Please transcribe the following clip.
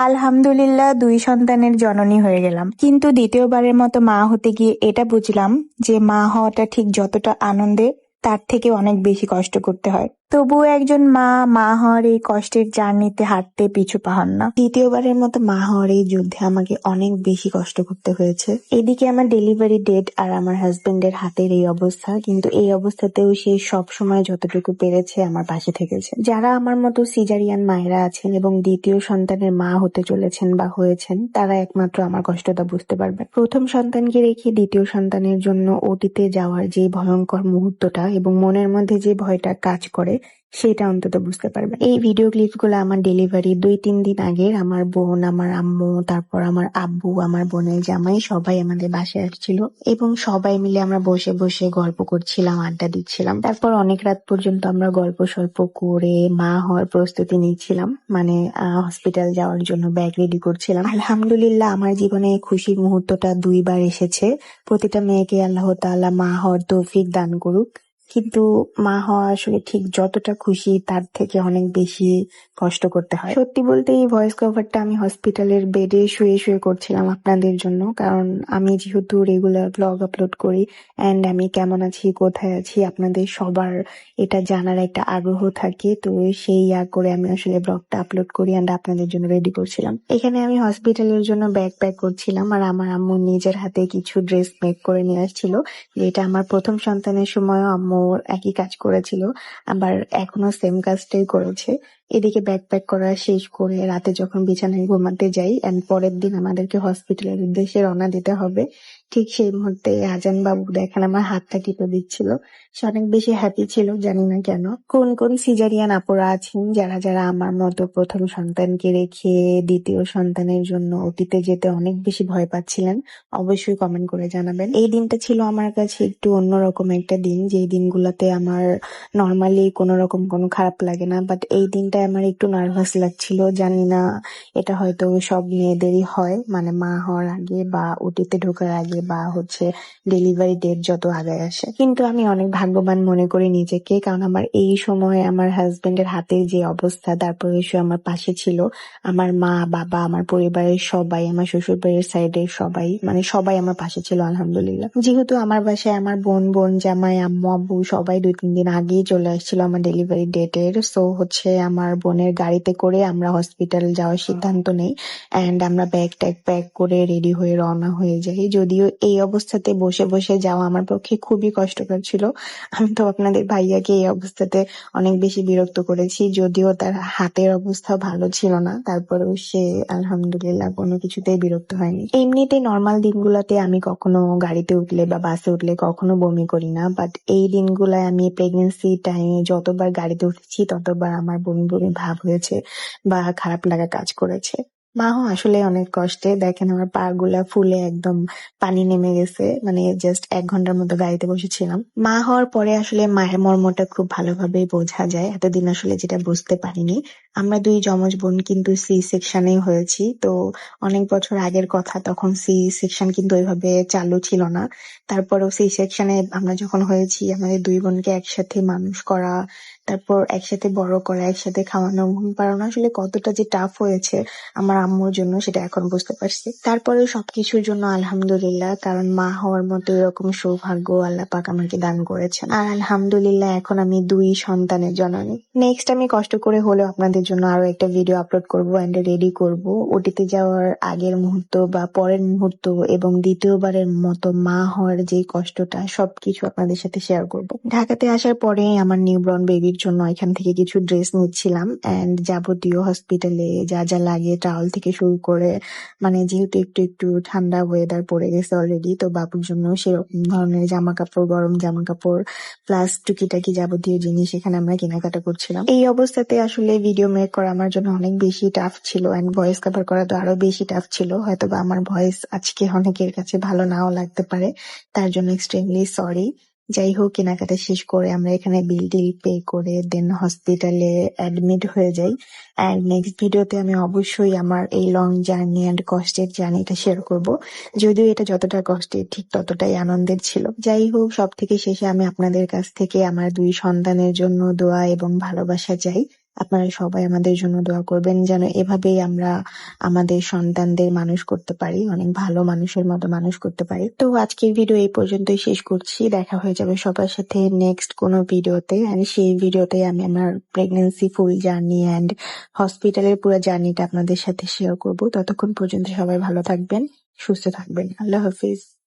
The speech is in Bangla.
আলহামদুলিল্লাহ ২ সন্তানের জননী হয়ে গেলাম। কিন্তু দ্বিতীয়বারের মতো মা হতে গিয়ে এটা বুঝলাম যে মা হওয়াটা ঠিক যতটা আনন্দের তার থেকে অনেক বেশি কষ্ট করতে হয়। তবুও একজন মা হওয়ার এই কষ্টের জার্নিতে হাঁটতে পিছু পা হন না। দ্বিতীয়বারের মতো মা হওয়ার এই যুদ্ধে আমাকে অনেক বেশি কষ্ট করতে হয়েছে। এদিকে আমার ডেলিভারি ডেট আর আমার হাজবেন্ডের হাতের এই অবস্থা, কিন্তু এই অবস্থাতেও সে সব সময় যতটুকু পেরেছে আমার পাশে থেকেছে। যারা আমার মতো সিজারিয়ান মায়েরা আছেন এবং দ্বিতীয় সন্তানের মা হতে চলেছেন বা হয়েছেন, তারা একমাত্র আমার কষ্টটা বুঝতে পারবেন। প্রথম সন্তানকে রেখে দ্বিতীয় সন্তানের জন্য ওটিতে যাওয়ার যে ভয়ঙ্কর মুহূর্তটা এবং মনের মধ্যে যে ভয়টা কাজ করে, সেটা অন্তত বুঝতে পারবেন। এই ভিডিও ক্লিপগুলো আমার ডেলিভারি ২-৩ দিন আগের। আমার বোন, আমার আম্মু, তারপর আমার আব্বু, আমার বোনের জামাই সবাই আমাদের বাসায় আসছিল এবং সবাই মিলে আমরা বসে বসে গল্প করছিলাম, আড্ডা দিচ্ছিলাম। তারপর অনেক রাত পর্যন্ত আমরা গল্প সল্প করে মা হওয়ার প্রস্তুতি নিচ্ছিলাম, মানে হসপিটাল যাওয়ার জন্য ব্যাগ রেডি করছিলাম। আলহামদুলিল্লাহ আমার জীবনে এই খুশির মুহূর্তটা ২ বার এসেছে। প্রতিটা মেয়েকে আল্লাহ তাআলা মা হওয়ার তৌফিক দান করুক। কিন্তু মা হওয়া আসলে ঠিক যতটা খুশি তার থেকে অনেক বেশি কষ্ট করতে হয়। সত্যি বলতে এই ভয়েস কভারটা আমি হসপিটালের বেডে শুয়ে শুয়ে করছিলাম আপনাদের জন্য, কারণ আমি যেহেতু রেগুলার ব্লগ আপলোড করি অ্যান্ড আমি কেমন আছি, কোথায় আছি, আপনাদের সবার এটা জানার একটা আগ্রহ থাকে। তো সেই করে আমি আসলে ব্লগটা আপলোড করি অ্যান্ড আপনাদের জন্য রেডি করছিলাম। এখানে আমি হসপিটালের জন্য ব্যাগ প্যাক করছিলাম আর আমার আম্মু নিজের হাতে কিছু ড্রেস মেক করে নিয়ে আসছিল, যেটা আমার প্রথম সন্তানের সময়ও আম্মু একই কাজ করেছিল, আবার এখনো সেম কাজটাই করেছে। এদিকে ব্যাগ প্যাক করা শেষ করে রাতে যখন বিছানায় ঘুমাতে যাই অ্যান্ড পরের দিন আমাদেরকে হসপিটালের উদ্দেশ্যে রওনা দিতে হবে, ঠিক সেই মুহূর্তে আজান বাবু দেখেন আমার হাতটা টিপে দিচ্ছিল। সে অনেক বেশি হ্যাপি ছিল, জানি না কেন। কোন কোন সিজারিয়ান আপুরা আছেন যারা যারা আমার মতো প্রথম সন্তানকে রেখে দ্বিতীয় সন্তানের জন্য ওটিতে যেতে অনেক বেশি ভয় পাচ্ছিলেন, অবশ্যই কমেন্ট করে জানাবেন। এই দিনটা ছিল আমার কাছে একটু অন্যরকম একটা দিন, যেই দিনগুলোতে আমার নর্মালি কোনো রকম কোনো খারাপ লাগে না, বাট এই দিনটায় আমার একটু নার্ভাস লাগছিল। জানি না, এটা হয়তো সব মেয়েদেরই হয়, মানে মা হওয়ার আগে বা ওটিতে ঢোকার আগে বা ডেলিভারি ডেট যত আগায় আসে। কিন্তু আমি অনেক ভাগ্যবান মনে করি নিজেকে, কারণ আমার এই সময় আমার হাজবেন্ডের হাতের যে অবস্থা, তারপরে সে আমার পাশে ছিল, আমার মা বাবা, আমার পরিবারের সবাই, আমার শ্বশুর বাড়ির সাইডের সবাই, মানে সবাই আমার পাশে ছিল আলহামদুলিল্লাহ। যেহেতু আমার বাসায় আমার বোন জামাই আম্মু আব্বু সবাই ২-৩ দিন আগেই চলে আসছিল আমার ডেলিভারি ডেটের, সো আমার বোনের গাড়িতে করে আমরা হসপিটাল যাওয়ার সিদ্ধান্ত নেই অ্যান্ড আমরা ব্যাগ ট্যাগ প্যাক করে রেডি হয়ে রওনা হয়ে যাই। যদিও এই অবস্থাতে বসে বসে যাওয়া আমার পক্ষে খুবই কষ্টকর ছিল। আমি তো আপনাদের ভাইয়াকে এই অবস্থাতে অনেক বেশি বিরক্ত করেছি, যদিও তার হাতের অবস্থা ভালো ছিল না, তারপরেও সে আলহামদুলিল্লাহ কোনো কিছুতেই বিরক্ত হয়নি। এমনিতে নর্মাল দিনগুলোতে আমি কখনো গাড়িতে উঠলে বা বাসে উঠলে কখনো বমি করি না, বাট এই দিনগুলায় আমি প্রেগনেন্সি টাইমে যতবার গাড়িতে উঠেছি ততবার আমার বমি বমি ভাব হয়েছে বা খারাপ লাগা কাজ করেছে। মা হওয়া আসলে অনেক কষ্টে। দেখেন আমার পা গুলা ফুলে একদম পানি নেমে গেছে, মানে জাস্ট ১ ঘন্টার মতো গাড়িতে বসেছিলাম। মা হওয়ার পরে আসলে মায়ের মর্মটা খুব ভালোভাবেই বোঝা যায়, এতদিন আসলে যেটা বুঝতে পারিনি। আমরা ২ যমজ বোন কিন্তু সি সেকশনেই হয়েছি, তো অনেক বছর আগের কথা, তখন সি সেকশন কিন্তু ওইভাবে চালু ছিল না। তারপরেও সি সেকশনে আমরা যখন হয়েছি, আমাদের ২ বোনকে একসাথে মানুষ করা, তারপর একসাথে বড় করা, একসাথে খাওয়ানো, ঘুম পাড়ানো আসলে কতটা যে টাফ হয়েছে আমার আম্মুর জন্য, সেটা এখন বুঝতে পারছি। তারপরেও সবকিছুর জন্য আলহামদুলিল্লাহ, কারণ মা হওয়ার মতো এরকম সৌভাগ্য আল্লাহ পাক আমাকে দান করেছেন। আর আলহামদুলিল্লাহ এখন আমি ২ সন্তানের জননী। নেক্সট আমি কষ্ট করে হলেও আপনাদের জন্য আরো একটা ভিডিও আপলোড করবো এন্ড রেডি করব। ওটিতে যাওয়ার আগের মুহূর্ত বা পরের মুহূর্ত এবং দ্বিতীয়বারের মতো মা হওয়ার যে কষ্টটা, সবকিছু আপনাদের সাথে শেয়ার করব। ঢাকাতে আসার পরে আমার নিউবর্ন বেবির জন্য এখান থেকে কিছু ড্রেস নিচ্ছিলাম অ্যান্ড যাবতীয় হসপিটালে যা যা লাগে, টাওয়াল থেকে শুরু করে, মানে যেহেতু একটু একটু ঠান্ডা ওয়েদার পড়ে গেছে অলরেডি, তো বাবুর জন্য সেরকম ধরনের জামা কাপড়, গরম জামা কাপড় প্লাস টুকিটাকি যাবতীয় জিনিস এখানে আমরা কেনাকাটা করছিলাম। এই অবস্থাতে আসলে ভিডিও মেক করা আমার জন্য অনেক বেশি টাফ ছিল অ্যান্ড ভয়েস কভার করা তো আরো বেশি টাফ ছিল। হয়তোবা আমার ভয়েস আজকে অনেকের কাছে ভালো নাও লাগতে পারে, তার জন্য এক্সট্রিমলি সরি। যাই হোক, কেনাকাটা শেষ করে আমরা এখানে বিল টিল পে করে দেন হসপিটালে অ্যাডমিট হয়ে যাই। অ্যান্ড নেক্সট ভিডিওতে আমি অবশ্যই আমার এই লং জার্নি অ্যান্ড কষ্টের জার্নিটা শেয়ার করব, যদিও এটা যতটা কষ্টের ঠিক ততটাই আনন্দের ছিল। যাই হোক, সব থেকে শেষে আমি আপনাদের কাছ থেকে আমার ২ সন্তানের জন্য দোয়া এবং ভালোবাসা চাই। আপনারা সবাই আমাদের জন্য দোয়া করবেন যেন এভাবেই আমরা আমাদের সন্তানদের মানুষ করতে পারি, অনেক ভালো মানুষের মতো মানুষ করতে পারি। তো আজকের ভিডিও এই পর্যন্তই শেষ করছি। দেখা হয়ে যাবে সবার সাথে নেক্সট কোনো ভিডিওতে, অ্যান্ড সেই ভিডিওতে আমি আমার প্রেগন্যান্সি ফুল জার্নি অ্যান্ড হসপিটালের পুরো জার্নিটা আপনাদের সাথে শেয়ার করব। ততক্ষণ পর্যন্ত সবাই ভালো থাকবেন, সুস্থ থাকবেন। আল্লাহ হাফিজ।